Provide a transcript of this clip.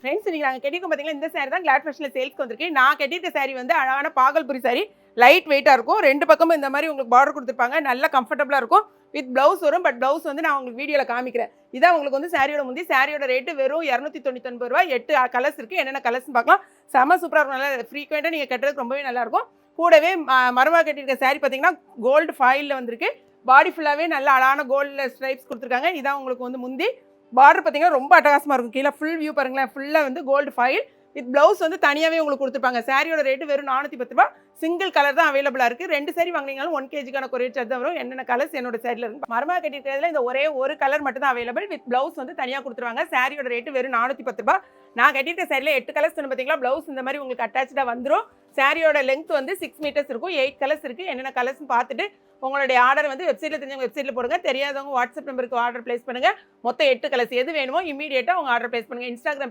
Friends நீங்க நாங்க கட்டிருக்கோம் பாத்தீங்களா, இந்த saree தான் கிளாட் ஃபேஷன்ல சேல்ஸ்க்கு வந்திருக்கு. நான் கட்டியிருக்க saree வந்து அழகான பாகல்புரி saree. லைட் வெயிட்டா இருக்கும். 2 பக்கமும் இந்த மாதிரி உங்களுக்கு பார்டர் கொடுத்துருப்பாங்க. நல்ல கம்ஃபர்டபுளா இருக்கும். வித் பிளவுஸ் வரும். பட் பிளவுஸ் வந்து நான் உங்களுக்கு வீடியோல காமிக்கிறேன். இதான் உங்களுக்கு வந்து சாரியோட முந்தி. சாரியோட ரேட் வெறும் ரூ. 299. 8 கலர்ஸ் இருக்கு. என்னென்ன கலர்ஸ்னு பார்க்கலாம். செம சூப்பரா இருக்கும். நல்லா ஃப்ரீக்வெண்டா நீங்க கட்டுறதுக்கு ரொம்பவே நல்லா இருக்கும். கூடவே மருமக கட்டியிருக்க saree பாத்தீங்கன்னா கோல்டு ஃபாயில்ல வந்திருக்கு. பாடி ஃபுல்லாவே நல்ல அழகான கோல்ட்ல ஸ்ட்ரைப்ஸ் கொடுத்துருக்காங்க. இதான் உங்களுக்கு வந்து முந்தி. பார்டர் பார்த்தீங்கன்னா ரொம்ப அட்டகாசமாக இருக்கும். கீழே ஃபுல் வியூ பாருங்களேன். ஃபுல்லாக வந்து கோல்டு ஃபாயில் வித் ப்ளவுஸ் வந்து தனியாகவே உங்களுக்கு கொடுத்துருப்பாங்க. சாரியோட ரேட்டு வெறும் ரூ. 410. சிங்கிள் கலர் தான் அவைலபிளாக இருக்குது. 2 சாரி வாங்கினீங்கனாலும் 1 kgக்கான கொரியர் சார்ஜ் தான் வரும். என்னென்ன கலர்ஸ் என்னோட சைடில் இருக்கு. மருமக கட்டியிருக்கிறதுல இந்த ஒரே ஒரு கலர் மட்டும் தான் அவைலபிள். வித் ப்ளவுஸ் வந்து தனியாக கொடுத்துருவாங்க. சாரியோட ரேட்டு வெறும் ரூ. 410. நான் கட்டியிருக்க சாரியில் 8 கலர்ஸ் பார்த்தீங்களா, ப்ளவுஸ் இந்த மாதிரி உங்களுக்கு அட்டாச்சாக வந்துடும். சாரியோட லென்த் வந்து 6 மீட்டர்ஸ் இருக்கும். 8 கலர்ஸ் இருக்குது. என்னென்ன கலர்ஸ்னு பார்த்துட்டு உங்களுடைய ஆர்டர் வந்து வெப்சைட்டில் தெரிஞ்சவங்க வெப்சைட்டில் போடுங்க. தெரியாதவங்க வாட்ஸ்அப் நம்பருக்கு ஆர்டர் பிளேஸ் பண்ணுங்கள். மொத்தம் 8 கலர்ஸ் எது வேணுமோ இமீடியட்டாக உங்கள் ஆர்டர் பிளேஸ் பண்ணுங்கள். இன்ஸ்டாகிராம்